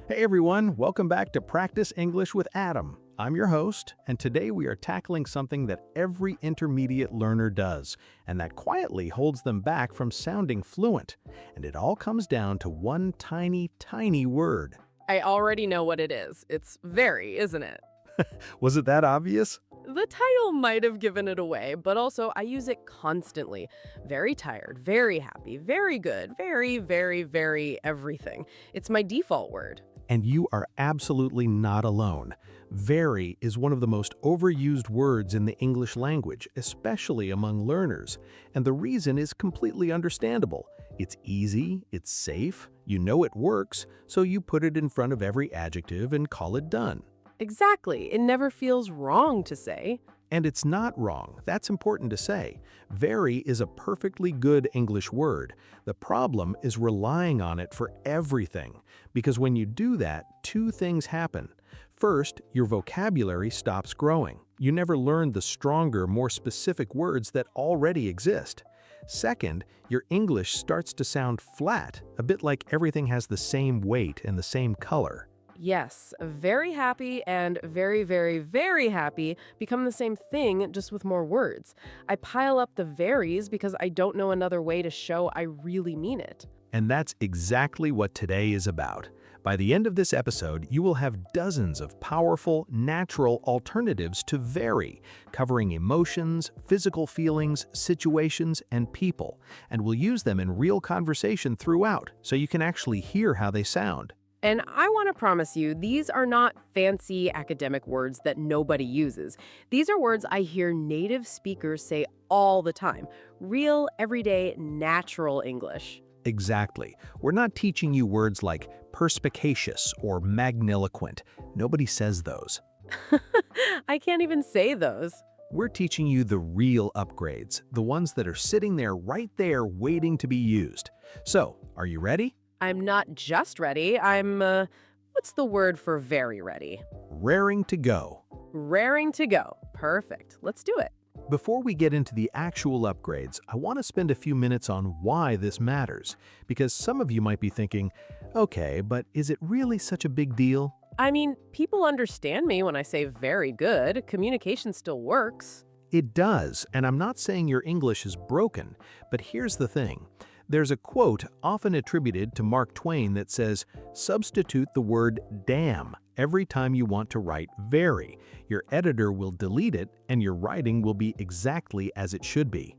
Hey everyone, welcome back to Practice English with Adam. I'm your host, and today we are tackling something that every intermediate learner does, and that quietly holds them back from sounding fluent. And it all comes down to one tiny, tiny word. I already know what it is. It's very, isn't it? Was it that obvious? The title might have given it away, but also I use it constantly. Very tired, very happy, very good, very, very, very everything. It's my default word. And you are absolutely not alone. Very is one of the most overused words in the English language, especially among learners. And the reason is completely understandable. It's easy, it's safe, you know it works, so you put it in front of every adjective and call it done. Exactly. It never feels wrong to say. And it's not wrong. That's important to say. Very is a perfectly good English word. The problem is relying on it for everything. Because when you do that, two things happen. First, your vocabulary stops growing. You never learn the stronger, more specific words that already exist. Second, your English starts to sound flat, a bit like everything has the same weight and the same color. Yes, very happy and very, very, very happy become the same thing, just with more words. I pile up the veries because I don't know another way to show I really mean it. And that's exactly what today is about. By the end of this episode, you will have dozens of powerful, natural alternatives to very, covering emotions, physical feelings, situations, and people. And we'll use them in real conversation throughout, so you can actually hear how they sound. And I want to promise you, these are not fancy academic words that nobody uses. These are words I hear native speakers say all the time. Real, everyday, natural English. Exactly. We're not teaching you words like perspicacious or magniloquent. Nobody says those. I can't even say those. We're teaching you the real upgrades, the ones that are sitting there right there waiting to be used. So, are you ready? I'm not just ready. What's the word for very ready? Raring to go. Raring to go. Perfect. Let's do it. Before we get into the actual upgrades, I want to spend a few minutes on why this matters. Because some of you might be thinking, okay, but is it really such a big deal? I mean, people understand me when I say very good. Communication still works. It does, and I'm not saying your English is broken, but here's the thing. There's a quote often attributed to Mark Twain that says, substitute the word damn every time you want to write very. Your editor will delete it, and your writing will be exactly as it should be.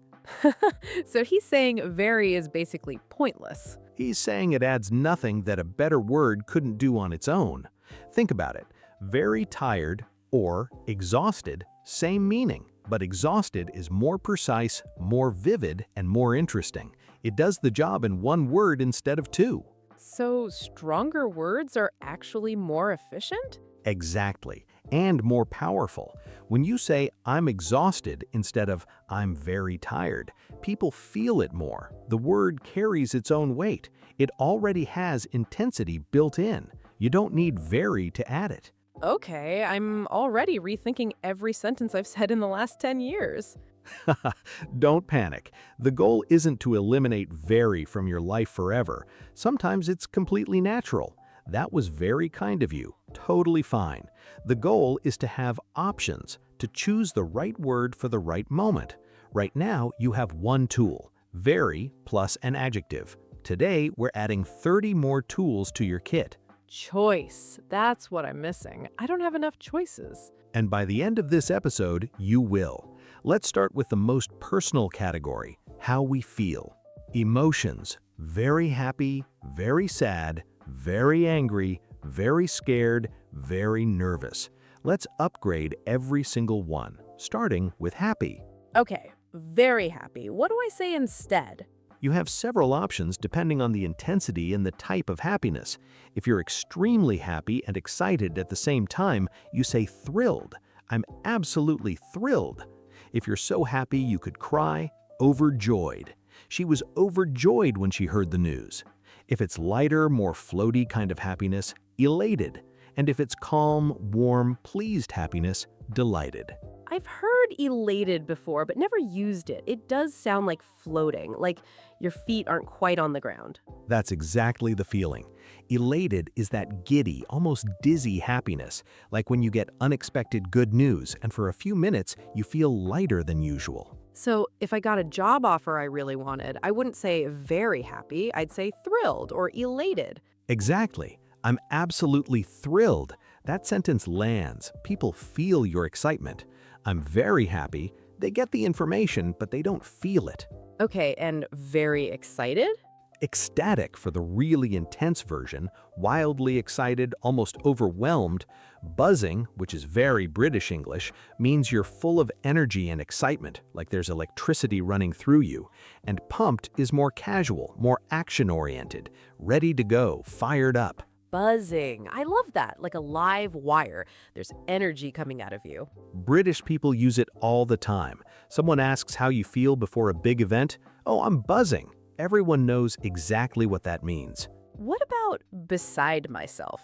So he's saying very is basically pointless. He's saying it adds nothing that a better word couldn't do on its own. Think about it. Very tired or exhausted, same meaning, but exhausted is more precise, more vivid, and more interesting. It does the job in one word instead of two. So stronger words are actually more efficient? Exactly, and more powerful. When you say, I'm exhausted instead of, I'm very tired, people feel it more. The word carries its own weight. It already has intensity built in. You don't need very to add it. Okay, I'm already rethinking every sentence I've said in the last 10 years. Don't panic. The goal isn't to eliminate very from your life forever. Sometimes it's completely natural. That was very kind of you. Totally fine. The goal is to have options, to choose the right word for the right moment. Right now, you have one tool, very plus an adjective. Today, we're adding 30 more tools to your kit. Choice. That's what I'm missing. I don't have enough choices. And by the end of this episode, you will. Let's start with the most personal category, how we feel. Emotions, very happy, very sad, very angry, very scared, very nervous. Let's upgrade every single one, starting with happy. Okay, very happy. What do I say instead? You have several options depending on the intensity and the type of happiness. If you're extremely happy and excited at the same time, you say thrilled. I'm absolutely thrilled. If you're so happy you could cry, overjoyed. She was overjoyed when she heard the news. If it's lighter, more floaty kind of happiness, elated. And if it's calm, warm, pleased happiness, delighted. I've heard elated before, but never used it. It does sound like floating, like your feet aren't quite on the ground. That's exactly the feeling. Elated is that giddy, almost dizzy happiness, like when you get unexpected good news and for a few minutes you feel lighter than usual. So, if I got a job offer I really wanted, I wouldn't say very happy, I'd say thrilled or elated. Exactly. I'm absolutely thrilled. That sentence lands. People feel your excitement. I'm very happy. They get the information, but they don't feel it. Okay, and very excited? Ecstatic for the really intense version, wildly excited, almost overwhelmed. Buzzing, which is very British English, means you're full of energy and excitement, like there's electricity running through you. And pumped is more casual, more action-oriented, ready to go, fired up. Buzzing. I love that, like a live wire. There's energy coming out of you. British people use it all the time. Someone asks how you feel before a big event. Oh, I'm buzzing. Everyone knows exactly what that means. What about beside myself?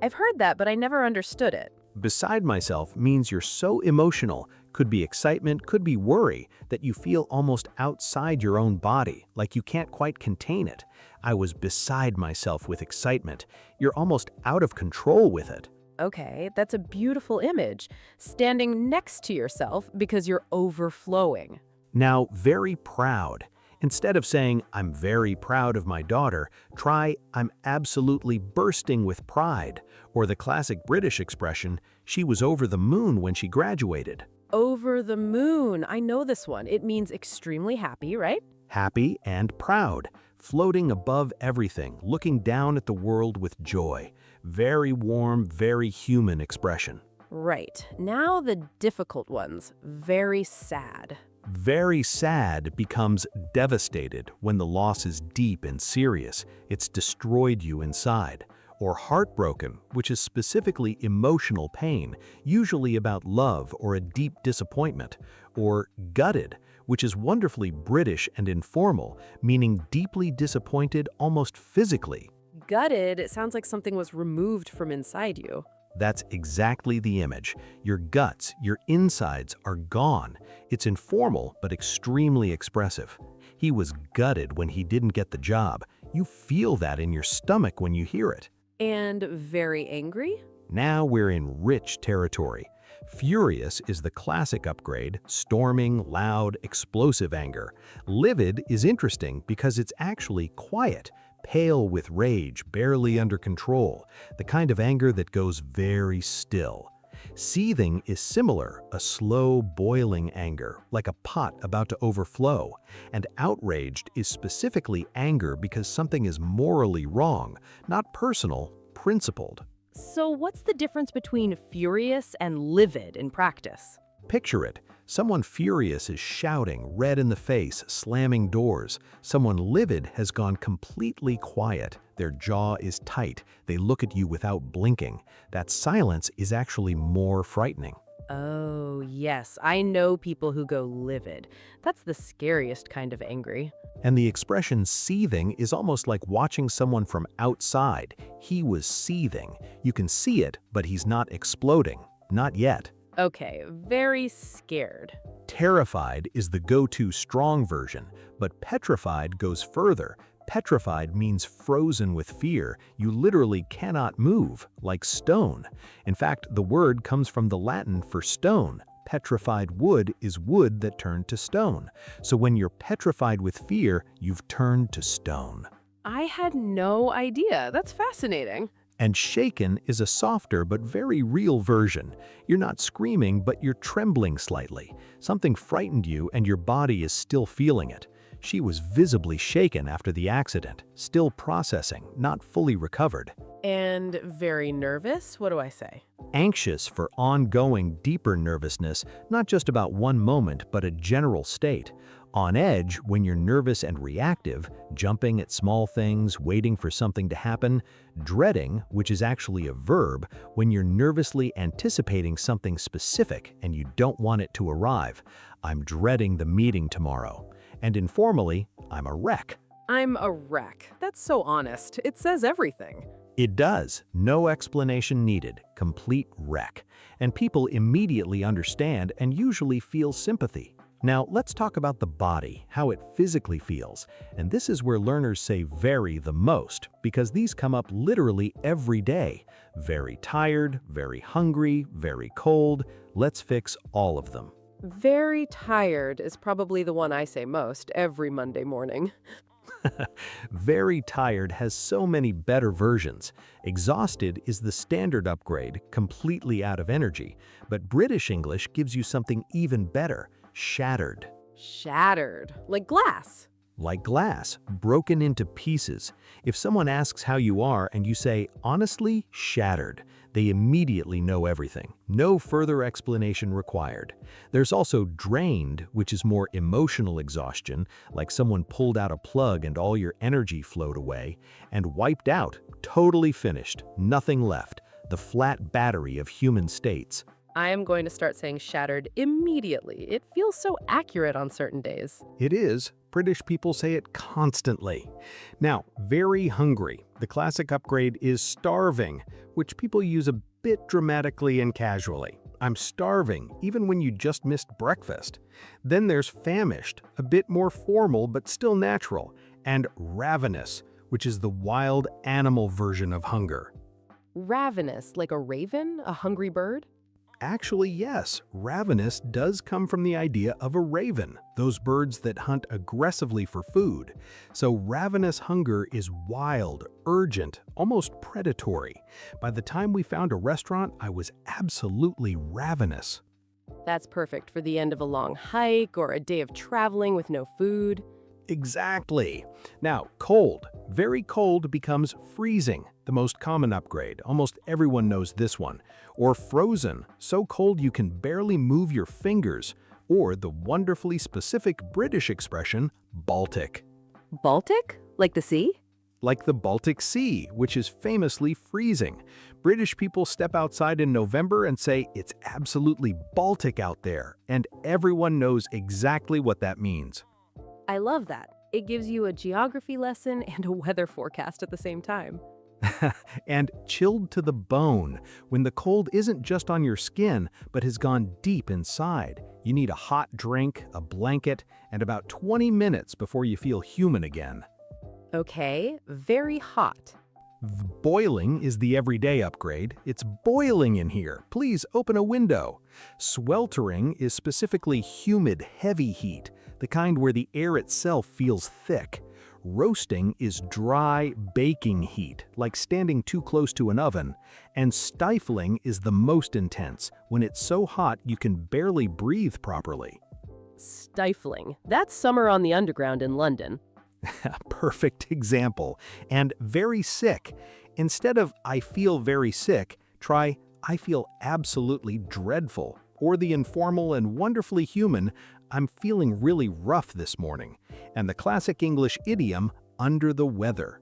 I've heard that, but I never understood it. Beside myself means you're so emotional, could be excitement, could be worry, that you feel almost outside your own body, like you can't quite contain it. I was beside myself with excitement. You're almost out of control with it. Okay, that's a beautiful image. Standing next to yourself because you're overflowing. Now, very proud. Instead of saying, I'm very proud of my daughter, try, I'm absolutely bursting with pride. Or the classic British expression, she was over the moon when she graduated. Over the moon. I know this one. It means extremely happy, right? Happy and proud, floating above everything, looking down at the world with joy. Very warm, very human expression. Right. Now the difficult ones. Very sad. Very sad becomes devastated when the loss is deep and serious. It's destroyed you inside. Or heartbroken, which is specifically emotional pain, usually about love or a deep disappointment. Or gutted, which is wonderfully British and informal, meaning deeply disappointed almost physically. Gutted, it sounds like something was removed from inside you. That's exactly the image. Your guts, your insides are gone. It's informal, but extremely expressive. He was gutted when he didn't get the job. You feel that in your stomach when you hear it. And very angry? Now we're in rich territory. Furious is the classic upgrade, storming, loud, explosive anger. Livid is interesting because it's actually quiet, pale with rage, barely under control, the kind of anger that goes very still. Seething is similar, a slow, boiling anger, like a pot about to overflow. And outraged is specifically anger because something is morally wrong, not personal, principled. So what's the difference between furious and livid in practice? Picture it. Someone furious is shouting, red in the face, slamming doors. Someone livid has gone completely quiet. Their jaw is tight. They look at you without blinking. That silence is actually more frightening. Oh, yes. I know people who go livid. That's the scariest kind of angry. And the expression seething is almost like watching someone from outside. He was seething. You can see it, but he's not exploding. Not yet. Okay, very scared. Terrified is the go-to strong version, but petrified goes further. Petrified means frozen with fear. You literally cannot move, like stone. In fact, the word comes from the Latin for stone. Petrified wood is wood that turned to stone. So when you're petrified with fear, you've turned to stone. I had no idea. That's fascinating. And shaken is a softer but very real version. You're not screaming, but you're trembling slightly. Something frightened you and your body is still feeling it. She was visibly shaken after the accident, still processing, not fully recovered. And very nervous? What do I say? Anxious for ongoing, deeper nervousness, not just about one moment, but a general state. On edge when you're nervous and reactive, jumping at small things, waiting for something to happen. Dreading, which is actually a verb, when you're nervously anticipating something specific and you don't want it to arrive. I'm dreading the meeting tomorrow. And informally, I'm a wreck. I'm a wreck. That's so honest. It says everything. It does. No explanation needed. Complete wreck. And people immediately understand and usually feel sympathy. Now, let's talk about the body, how it physically feels. And this is where learners say very the most, because these come up literally every day. Very tired, very hungry, very cold. Let's fix all of them. Very tired is probably the one I say most every Monday morning. Very tired has so many better versions. Exhausted is the standard upgrade, completely out of energy. But British English gives you something even better, shattered. Shattered, like glass. Like glass, broken into pieces. If someone asks how you are and you say, honestly, shattered, they immediately know everything. No further explanation required. There's also drained, which is more emotional exhaustion, like someone pulled out a plug and all your energy flowed away, and wiped out, totally finished, nothing left, the flat battery of human states. I am going to start saying shattered immediately. It feels so accurate on certain days. It is. British people say it constantly. Now, very hungry. The classic upgrade is starving, which people use a bit dramatically and casually. I'm starving, even when you just missed breakfast. Then there's famished, a bit more formal but still natural, and ravenous, which is the wild animal version of hunger. Ravenous, like a raven, a hungry bird? Actually, yes, ravenous does come from the idea of a raven, those birds that hunt aggressively for food. So ravenous hunger is wild, urgent, almost predatory. By the time we found a restaurant, I was absolutely ravenous. That's perfect for the end of a long hike or a day of traveling with no food. Exactly. Now, cold. Very cold becomes freezing, the most common upgrade. Almost everyone knows this one. Or frozen, so cold you can barely move your fingers. Or the wonderfully specific British expression, Baltic. Baltic? Like the sea? Like the Baltic Sea, which is famously freezing. British people step outside in November and say it's absolutely Baltic out there, and everyone knows exactly what that means. I love that. It gives you a geography lesson and a weather forecast at the same time. And chilled to the bone, when the cold isn't just on your skin, but has gone deep inside. You need a hot drink, a blanket, and about 20 minutes before you feel human again. Okay, very hot. Boiling is the everyday upgrade. It's boiling in here. Please open a window. Sweltering is specifically humid, heavy heat, the kind where the air itself feels thick. Roasting is dry, baking heat, like standing too close to an oven. And stifling is the most intense, when it's so hot you can barely breathe properly. Stifling. That's summer on the underground in London. Perfect example. And very sick. Instead of I feel very sick, try I feel absolutely dreadful. Or the informal and wonderfully human, I'm feeling really rough this morning. And the classic English idiom, under the weather.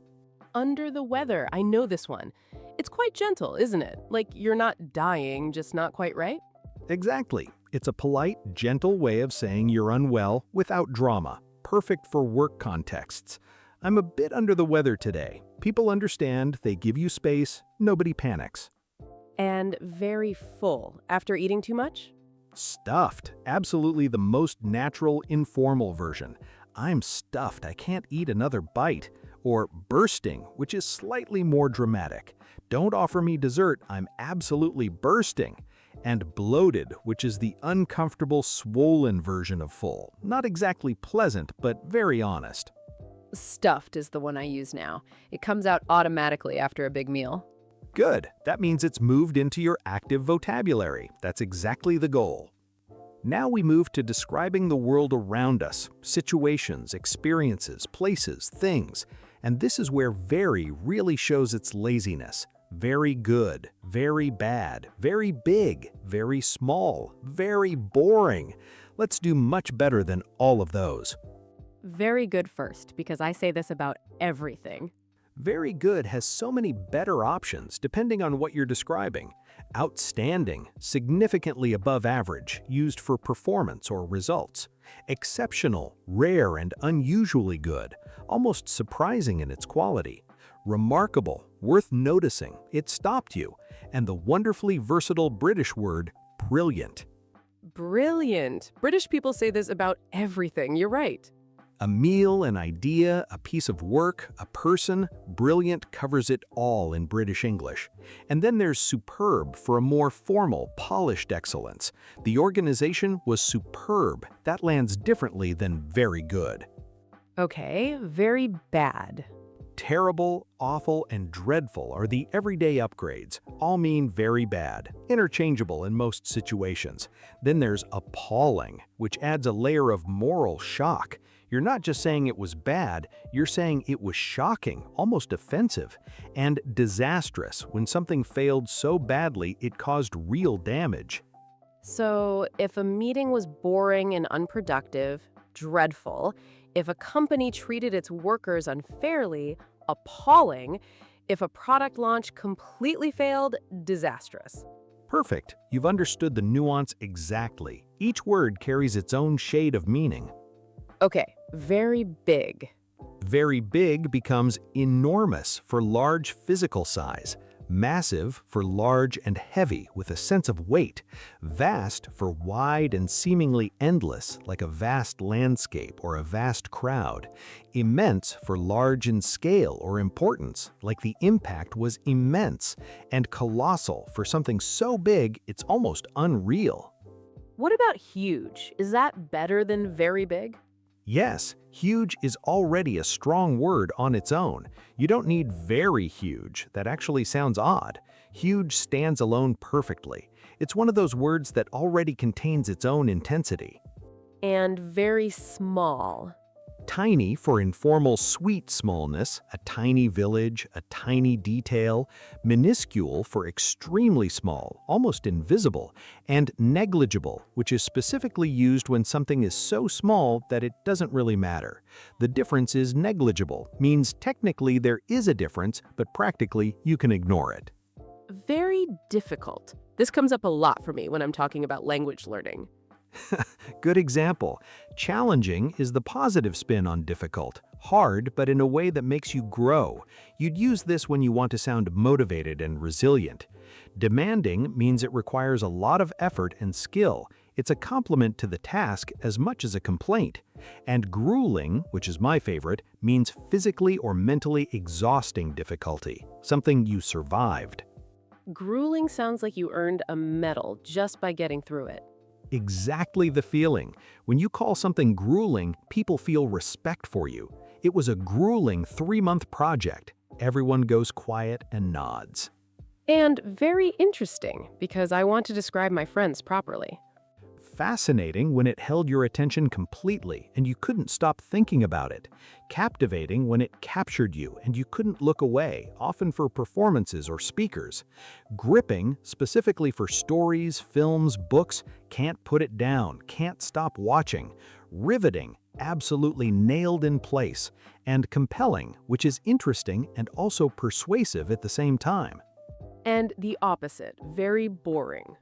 Under the weather. I know this one. It's quite gentle, isn't it? Like you're not dying, just not quite right? Exactly. It's a polite, gentle way of saying you're unwell without drama. Perfect for work contexts. I'm a bit under the weather today. People understand, they give you space, nobody panics. And very full. After eating too much? Stuffed. Absolutely the most natural, informal version. I'm stuffed, I can't eat another bite. Or bursting, which is slightly more dramatic. Don't offer me dessert, I'm absolutely bursting. And bloated, which is the uncomfortable, swollen version of full. Not exactly pleasant, but very honest. Stuffed is the one I use now. It comes out automatically after a big meal. Good. That means it's moved into your active vocabulary. That's exactly the goal. Now we move to describing the world around us, situations, experiences, places, things. And this is where very really shows its laziness. Very good, very bad, very big, very small, very boring. Let's do much better than all of those. Very good first, because I say this about everything. Very good has so many better options depending on what you're describing. Outstanding, significantly above average, used for performance or results. Exceptional, rare and unusually good, almost surprising in its quality. Remarkable, worth noticing, it stopped you. And the wonderfully versatile British word, brilliant. Brilliant. British people say this about everything. You're right. A meal, an idea, a piece of work, a person, brilliant covers it all in British English. And then there's superb for a more formal, polished excellence. The organization was superb. That lands differently than very good. Okay, very bad. Terrible, awful, and dreadful are the everyday upgrades. All mean very bad, interchangeable in most situations. Then there's appalling, which adds a layer of moral shock. You're not just saying it was bad, you're saying it was shocking, almost offensive. And disastrous, when something failed so badly it caused real damage. So, if a meeting was boring and unproductive, dreadful. If a company treated its workers unfairly, appalling. If a product launch completely failed, disastrous. Perfect. You've understood the nuance exactly. Each word carries its own shade of meaning. Okay, very big. Very big becomes enormous for large physical size. Massive for large and heavy with a sense of weight. Vast for wide and seemingly endless, like a vast landscape or a vast crowd. Immense for large in scale or importance, like the impact was immense. And colossal for something so big it's almost unreal. What about huge? Is that better than very big? Yes, huge is already a strong word on its own. You don't need very huge. That actually sounds odd. Huge stands alone perfectly. It's one of those words that already contains its own intensity. And very small. Tiny for informal sweet smallness, a tiny village, a tiny detail. Minuscule for extremely small, almost invisible. And negligible, which is specifically used when something is so small that it doesn't really matter. The difference is negligible, means technically there is a difference, but practically you can ignore it. Very difficult. This comes up a lot for me when I'm talking about language learning. Good example. Challenging is the positive spin on difficult. Hard, but in a way that makes you grow. You'd use this when you want to sound motivated and resilient. Demanding means it requires a lot of effort and skill. It's a compliment to the task as much as a complaint. And grueling, which is my favorite, means physically or mentally exhausting difficulty, something you survived. Grueling sounds like you earned a medal just by getting through it. Exactly the feeling. When you call something grueling, people feel respect for you. It was a grueling 3-month project. Everyone goes quiet and nods. And very interesting, because I want to describe my friends properly. Fascinating when it held your attention completely and you couldn't stop thinking about it. Captivating when it captured you and you couldn't look away, often for performances or speakers. Gripping, specifically for stories, films, books, can't put it down, can't stop watching. Riveting, absolutely nailed in place. And compelling, which is interesting and also persuasive at the same time. And the opposite, very boring.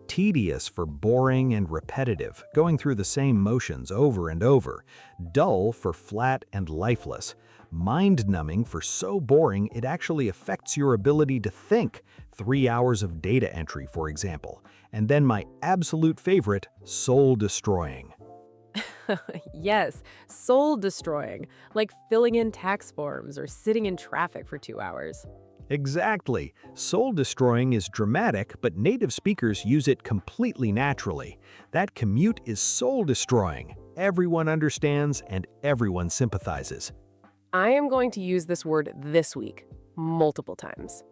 Tedious for boring and repetitive, going through the same motions over and over. Dull for flat and lifeless. Mind-numbing for so boring it actually affects your ability to think. 3 hours of data entry, for example. And then my absolute favorite, soul-destroying. Yes, soul-destroying, like filling in tax forms or sitting in traffic for 2 hours. Exactly. Soul-destroying is dramatic, but native speakers use it completely naturally. That commute is soul-destroying. Everyone understands and everyone sympathizes. I am going to use this word this week, multiple times.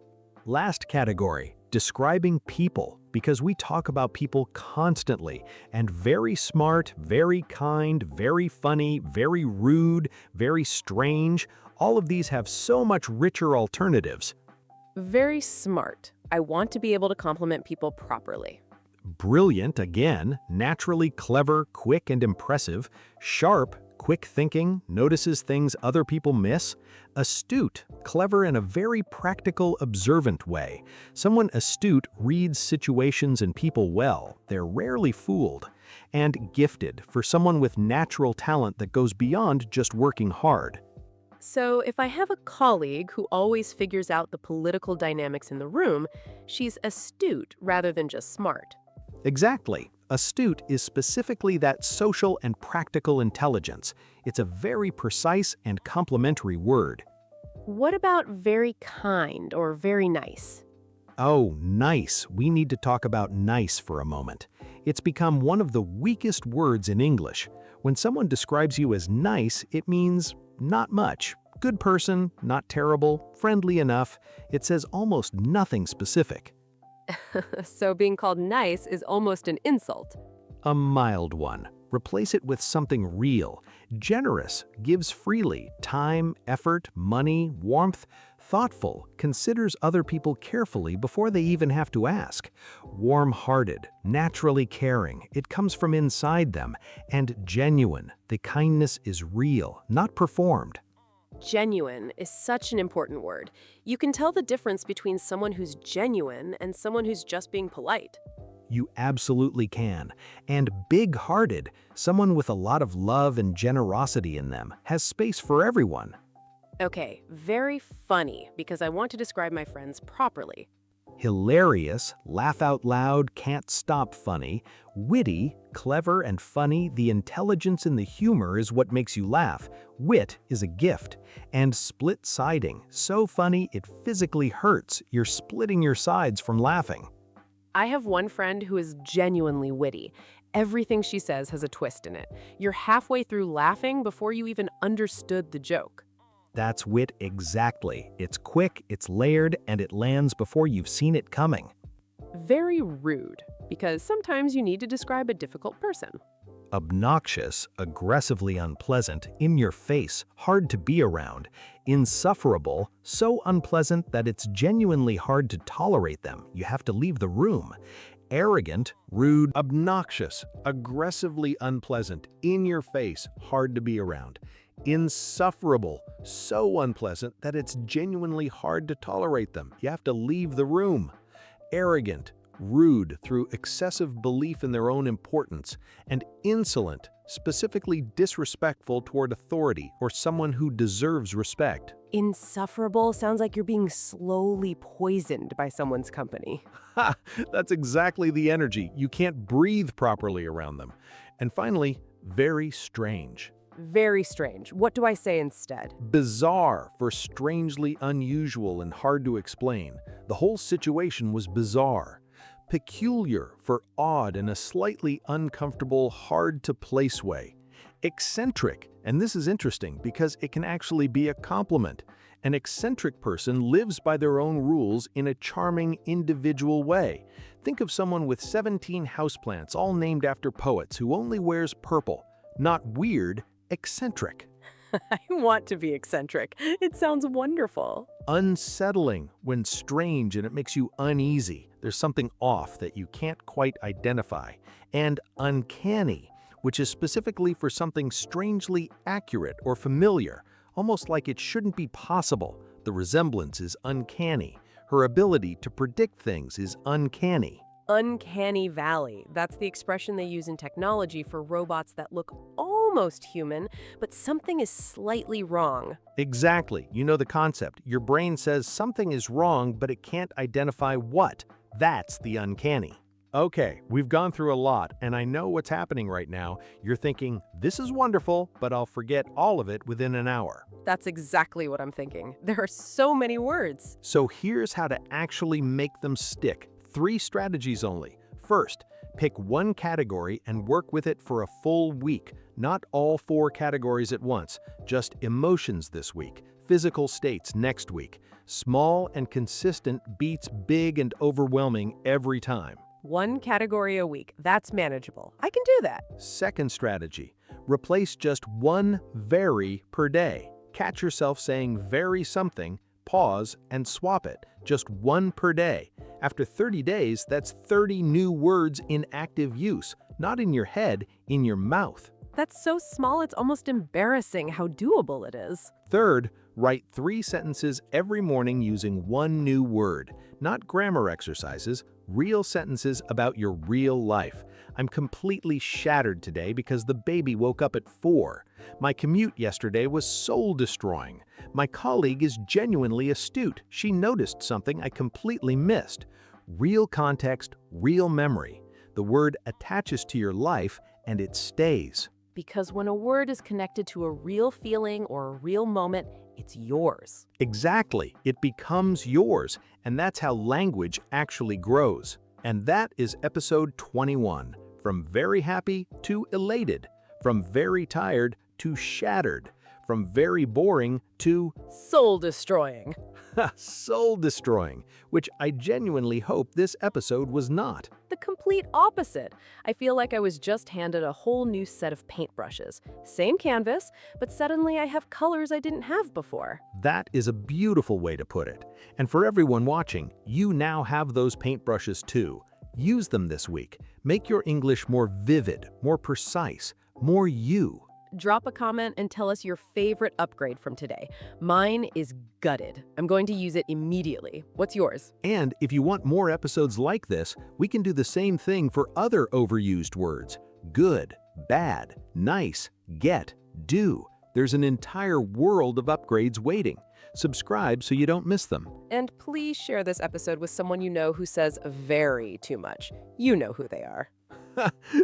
Last category, describing people, because we talk about people constantly, and very smart, very kind, very funny, very rude, very strange. All of these have so much richer alternatives. Very smart. I want to be able to compliment people properly. Brilliant, again, naturally clever, quick and impressive. Sharp, quick thinking, notices things other people miss. Astute, clever in a very practical, observant way. Someone astute reads situations and people well. They're rarely fooled. And gifted, for someone with natural talent that goes beyond just working hard. So if I have a colleague who always figures out the political dynamics in the room, she's astute rather than just smart. Exactly. Astute is specifically that social and practical intelligence. It's a very precise and complimentary word. What about very kind or very nice? Oh, nice. We need to talk about nice for a moment. It's become one of the weakest words in English. When someone describes you as nice, it means not much. Good person, not terrible, friendly enough. It says almost nothing specific. So being called nice is almost an insult. A mild one. Replace it with something real. Generous, gives freely, time, effort, money, warmth. Thoughtful, considers other people carefully before they even have to ask. Warm-hearted, naturally caring, it comes from inside them. And genuine, the kindness is real, not performed. Genuine is such an important word. You can tell the difference between someone who's genuine and someone who's just being polite. You absolutely can. And big-hearted, someone with a lot of love and generosity in them, has space for everyone. Okay, very funny, because I want to describe my friends properly. Hilarious, laugh out loud, can't stop funny. Witty, clever and funny, the intelligence in the humor is what makes you laugh. Wit is a gift. And split-siding, so funny it physically hurts. You're splitting your sides from laughing. I have one friend who is genuinely witty. Everything she says has a twist in it. You're halfway through laughing before you even understood the joke. That's wit exactly. It's quick, it's layered, and it lands before you've seen it coming. Very rude, because sometimes you need to describe a difficult person. Obnoxious, aggressively unpleasant, in your face, hard to be around. Insufferable, so unpleasant that it's genuinely hard to tolerate them. You have to leave the room. Arrogant, rude, obnoxious, aggressively unpleasant, in your face, hard to be around. Insufferable, so unpleasant that it's genuinely hard to tolerate them. You have to leave the room. Arrogant, rude through excessive belief in their own importance, and insolent, specifically disrespectful toward authority or someone who deserves respect. Insufferable sounds like you're being slowly poisoned by someone's company. Ha! That's exactly the energy. You can't breathe properly around them. And finally, very strange. Very strange. What do I say instead? Bizarre for strangely unusual and hard to explain. The whole situation was bizarre. Peculiar for odd in a slightly uncomfortable, hard-to-place way. Eccentric, and this is interesting because it can actually be a compliment. An eccentric person lives by their own rules in a charming, individual way. Think of someone with 17 houseplants all named after poets who only wears purple. Not weird, eccentric. I want to be eccentric. It sounds wonderful. Unsettling when strange and it makes you uneasy. There's something off that you can't quite identify. And uncanny, which is specifically for something strangely accurate or familiar, almost like it shouldn't be possible. The resemblance is uncanny. Her ability to predict things is uncanny. Uncanny valley. That's the expression they use in technology for robots that look almost human, but something is slightly wrong. Exactly. You know the concept. Your brain says something is wrong, but it can't identify what. That's the uncanny. Okay, we've gone through a lot, and I know what's happening right now. You're thinking, this is wonderful, but I'll forget all of it within an hour. That's exactly what I'm thinking. There are so many words. So here's how to actually make them stick. 3 strategies only. First, pick one category and work with it for a full week. Not all 4 categories at once, just emotions this week, physical states next week. Small and consistent beats big and overwhelming every time. 1 category a week. That's manageable. I can do that. Second strategy, replace just 1 very per day. Catch yourself saying very something, pause, and swap it. Just 1 per day. After 30 days, that's 30 new words in active use, not in your head, in your mouth. That's so small it's almost embarrassing how doable it is. Third, write 3 sentences every morning using 1 new word. Not grammar exercises, real sentences about your real life. I'm completely shattered today because the baby woke up at 4. My commute yesterday was soul-destroying. My colleague is genuinely astute. She noticed something I completely missed. Real context, real memory. The word attaches to your life and it stays. Because when a word is connected to a real feeling or a real moment, it's yours. Exactly. It becomes yours, and that's how language actually grows. And that is episode 21. From very happy to elated. From very tired to shattered. From very boring to Soul-destroying. soul-destroying, which I genuinely hope this episode was not. The complete opposite. I feel like I was just handed a whole new set of paintbrushes. Same canvas, but suddenly I have colors I didn't have before. That is a beautiful way to put it. And for everyone watching, you now have those paintbrushes too. Use them this week. Make your English more vivid, more precise, more you. Drop a comment and tell us your favorite upgrade from today. Mine is gutted. I'm going to use it immediately. What's yours? And if you want more episodes like this, we can do the same thing for other overused words. Good, bad, nice, get, do. There's an entire world of upgrades waiting. Subscribe so you don't miss them. And please share this episode with someone you know who says very too much. You know who they are.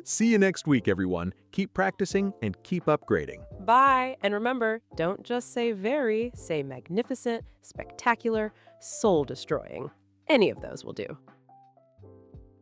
See you next week, everyone. Keep practicing and keep upgrading. Bye. And remember, don't just say very, say magnificent, spectacular, soul-destroying. Any of those will do.